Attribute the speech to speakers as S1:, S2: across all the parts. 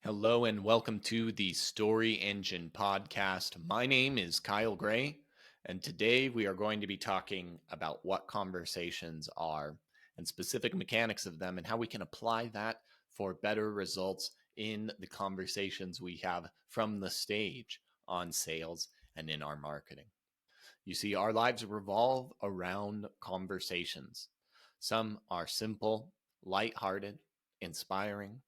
S1: Hello and welcome to the Story Engine podcast. My name is Kyle Gray, and today we are going to be talking about what conversations are and specific mechanics of them and how we can apply that for better results in the conversations we have from the stage on sales and in our marketing. You see, our lives revolve around conversations. Some are simple, lighthearted, inspiring.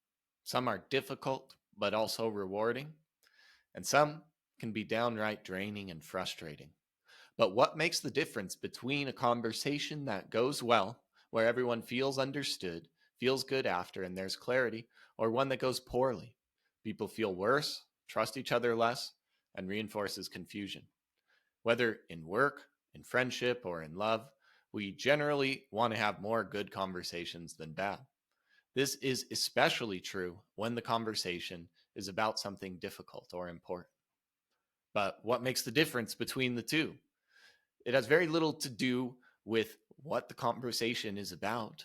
S1: Some are difficult, but also rewarding. And some can be downright draining and frustrating. But what makes the difference between a conversation that goes well, where everyone feels understood, feels good after, and there's clarity, or one that goes poorly? People feel worse, trust each other less, and reinforces confusion. Whether in work, in friendship, or in love, we generally want to have more good conversations than bad. This is especially true when the conversation is about something difficult or important. But what makes the difference between the two? It has very little to do with what the conversation is about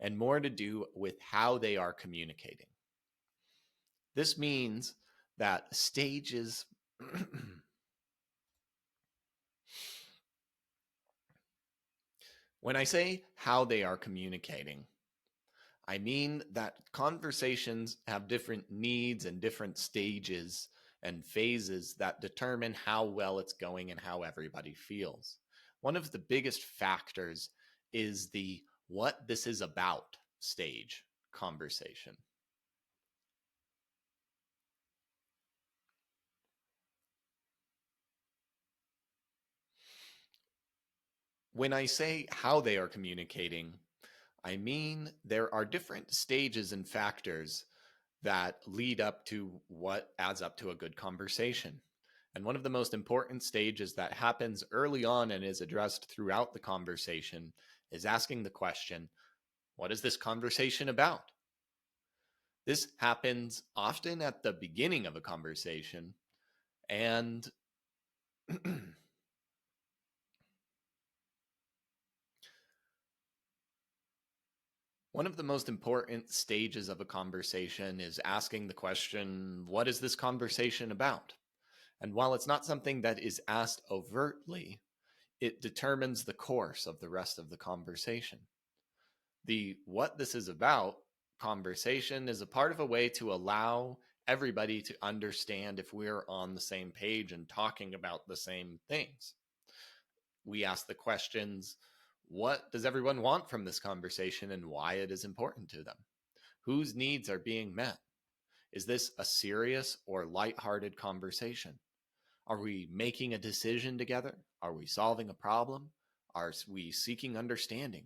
S1: and more to do with how they are communicating. This means that stages when I say how they are communicating, I mean that conversations have different needs and different stages and phases that determine how well it's going and how everybody feels. One of the biggest factors is the what this is about stage conversation. When I say how they are communicating, I mean there are different stages and factors that lead up to what adds up to a good conversation. And one of the most important stages that happens early on and is addressed throughout the conversation is asking the question, what is this conversation about? This happens often at the beginning of a conversation. And one of the most important stages of a conversation is asking the question, what is this conversation about? And while it's not something that is asked overtly, it determines the course of the rest of the conversation. The what this is about conversation is a part of a way to allow everybody to understand if we're on the same page and talking about the same things. We ask the questions, what does everyone want from this conversation and why it is important to them? Whose needs are being met? Is this a serious or lighthearted conversation? Are we making a decision together? Are we solving a problem? Are we seeking understanding?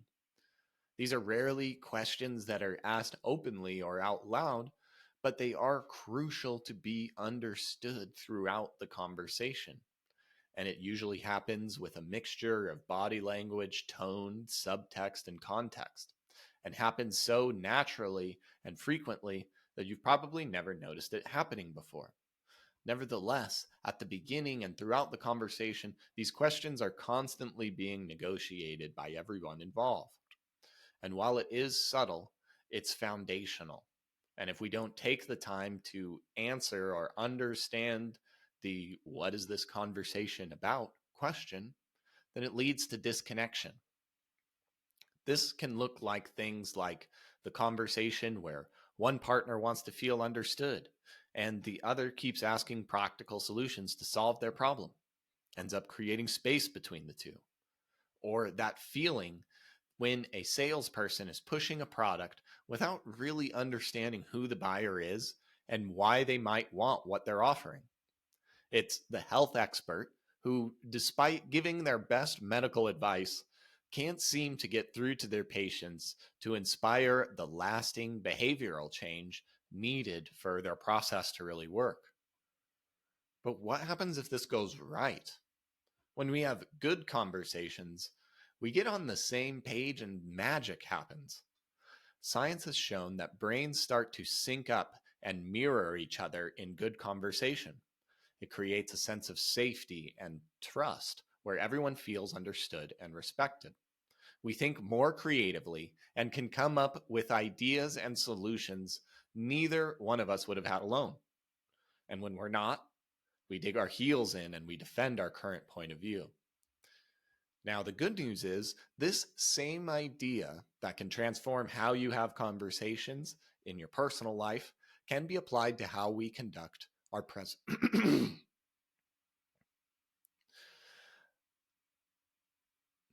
S1: These are rarely questions that are asked openly or out loud, but they are crucial to be understood throughout the conversation. And it usually happens with a mixture of body language, tone, subtext, and context, and happens so naturally and frequently that you've probably never noticed it happening before. Nevertheless, at the beginning and throughout the conversation, these questions are constantly being negotiated by everyone involved. And while it is subtle, it's foundational. And if we don't take the time to answer or understand the what is this conversation about question, then it leads to disconnection. This can look like things like the conversation where one partner wants to feel understood and the other keeps asking practical solutions to solve their problem, ends up creating space between the two. Or that feeling when a salesperson is pushing a product without really understanding who the buyer is and why they might want what they're offering. It's the health expert who, despite giving their best medical advice, can't seem to get through to their patients to inspire the lasting behavioral change needed for their process to really work. But what happens if this goes right? When we have good conversations, we get on the same page and magic happens. Science has shown that brains start to sync up and mirror each other in good conversation. It creates a sense of safety and trust where everyone feels understood and respected. We think more creatively and can come up with ideas and solutions neither one of us would have had alone. And when we're not, we dig our heels in and we defend our current point of view. Now, the good news is this same idea that can transform how you have conversations in your personal life can be applied to how we conduct our present.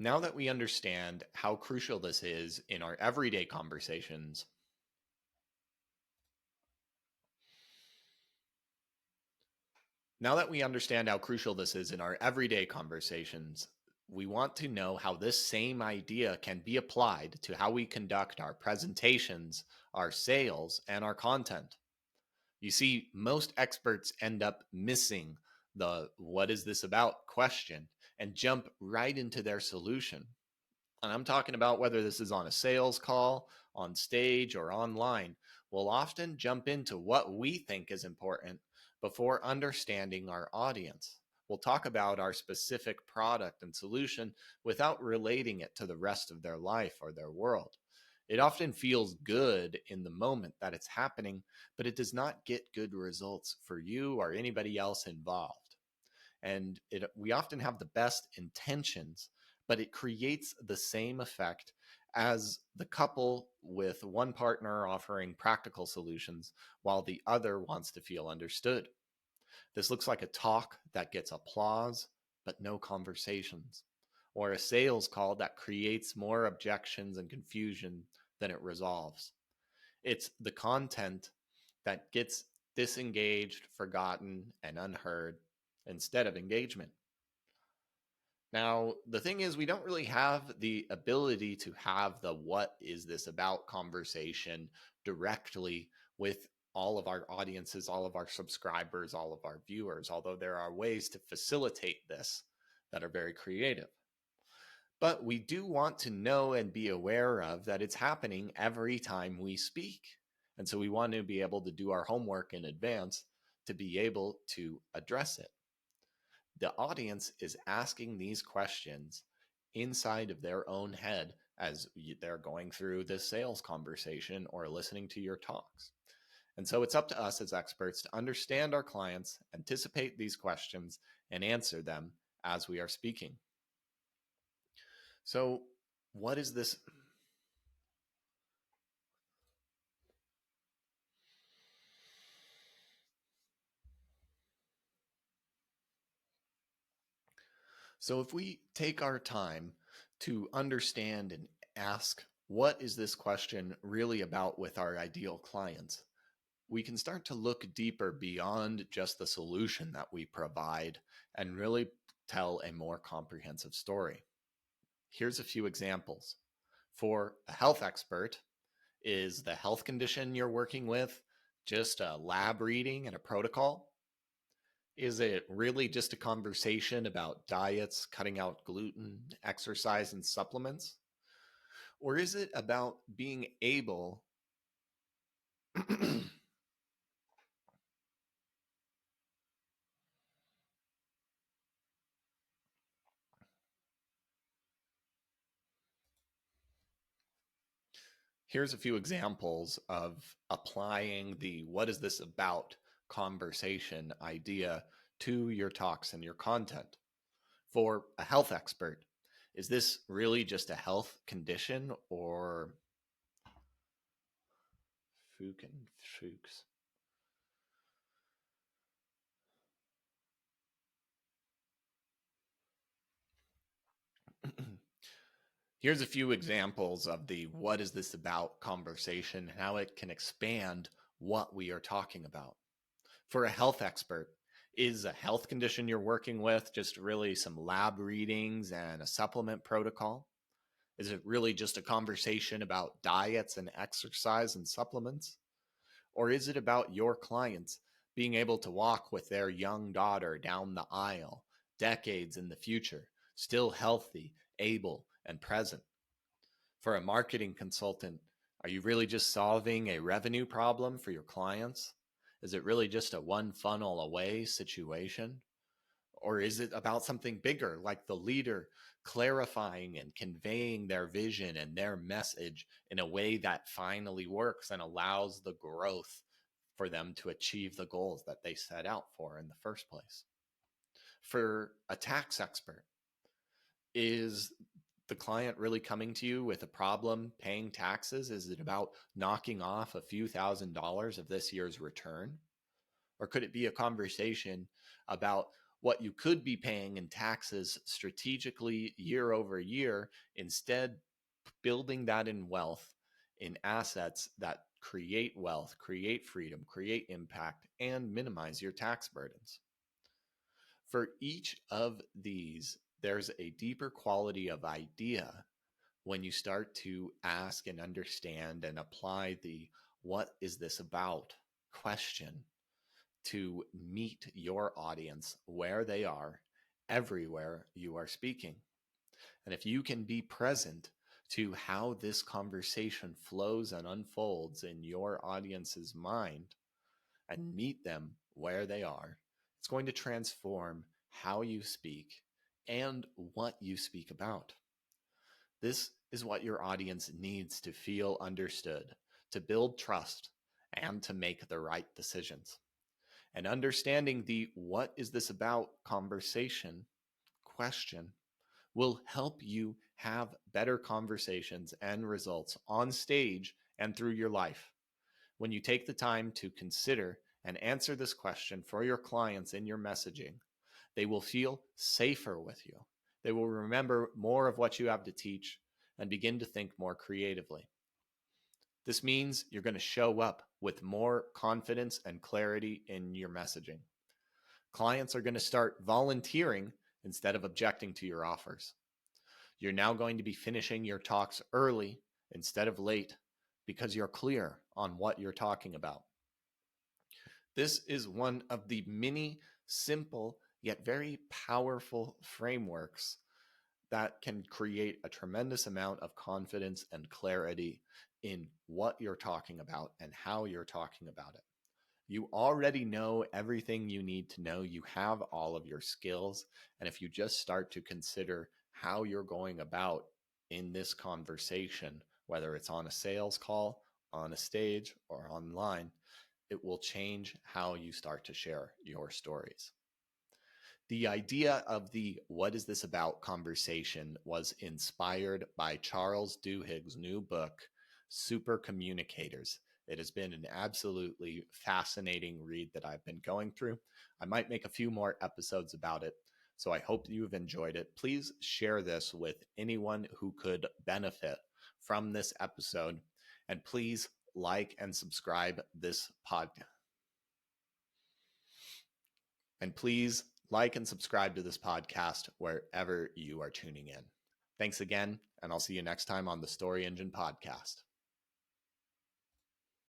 S1: Now that we understand how crucial this is in our everyday conversations, we want to know how this same idea can be applied to how we conduct our presentations, our sales, and our content. You see, most experts end up missing the "what is this about" question and jump right into their solution. And I'm talking about whether this is on a sales call, on stage, or online. We'll often jump into what we think is important before understanding our audience. We'll talk about our specific product and solution without relating it to the rest of their life or their world. It often feels good in the moment that it's happening, but it does not get good results for you or anybody else involved. And we often have the best intentions, but it creates the same effect as the couple with one partner offering practical solutions while the other wants to feel understood. This looks like a talk that gets applause, but no conversations, or a sales call that creates more objections and confusion than it resolves. It's the content that gets disengaged, forgotten, and unheard instead of engagement. Now, the thing is, we don't really have the ability to have the "what is this about" conversation directly with all of our audiences, all of our subscribers, all of our viewers, although there are ways to facilitate this that are very creative. But we do want to know and be aware of that it's happening every time we speak. And so we want to be able to do our homework in advance to be able to address it. The audience is asking these questions inside of their own head as they're going through this sales conversation or listening to your talks. And so it's up to us as experts to understand our clients, anticipate these questions, and answer them as we are speaking. So, what is this? So, if we take our time to understand and ask, what is this question really about with our ideal clients, we can start to look deeper beyond just the solution that we provide and really tell a more comprehensive story. Here's a few examples. For a health expert, is the health condition you're working with just a lab reading and a protocol? Is it really just a conversation about diets, cutting out gluten, exercise, and supplements? Or is it about being able Here's a few examples of applying the "what is this about" conversation idea to your talks and your content. For a health expert, is this really just a health condition or Fuchs? Here's a few examples of the "what is this about" conversation, how it can expand what we are talking about. For a health expert, is a health condition you're working with just really some lab readings and a supplement protocol? Is it really just a conversation about diets and exercise and supplements? Or is it about your clients being able to walk with their young daughter down the aisle decades in the future, still healthy, able, and present? For a marketing consultant, are you really just solving a revenue problem for your clients? Is it really just a one funnel away situation? Or is it about something bigger, like the leader clarifying and conveying their vision and their message in a way that finally works and allows the growth for them to achieve the goals that they set out for in the first place? For a tax expert, is the client really coming to you with a problem paying taxes? Is it about knocking off a few $1,000s of this year's return? Or could it be a conversation about what you could be paying in taxes strategically year over year, instead building that in wealth, in assets that create wealth, create freedom, create impact, and minimize your tax burdens? For each of these, there's a deeper quality of idea when you start to ask and understand and apply the "what is this about" question to meet your audience where they are, everywhere you are speaking. And if you can be present to how this conversation flows and unfolds in your audience's mind and meet them where they are, it's going to transform how you speak and what you speak about. This is what your audience needs to feel understood, to build trust, and to make the right decisions. And understanding the "what is this about" conversation question will help you have better conversations and results on stage and through your life. When you take the time to consider and answer this question for your clients in your messaging, they will feel safer with you. They will remember more of what you have to teach and begin to think more creatively. This means you're going to show up with more confidence and clarity in your messaging. Clients are going to start volunteering instead of objecting to your offers. You're now going to be finishing your talks early instead of late because you're clear on what you're talking about. This is one of the many simple yet very powerful frameworks that can create a tremendous amount of confidence and clarity in what you're talking about and how you're talking about it. You already know everything you need to know. You have all of your skills. And if you just start to consider how you're going about in this conversation, whether it's on a sales call, on a stage, or online, it will change how you start to share your stories. The idea of the "what is this about" conversation was inspired by Charles Duhigg's new book, Super Communicators. It has been an absolutely fascinating read that I've been going through. I might make a few more episodes about it, so I hope you've enjoyed it. Please share this with anyone who could benefit from this episode, and please like and subscribe this podcast. And please like and subscribe to this podcast wherever you are tuning in. Thanks again, and I'll see you next time on the Story Engine Podcast.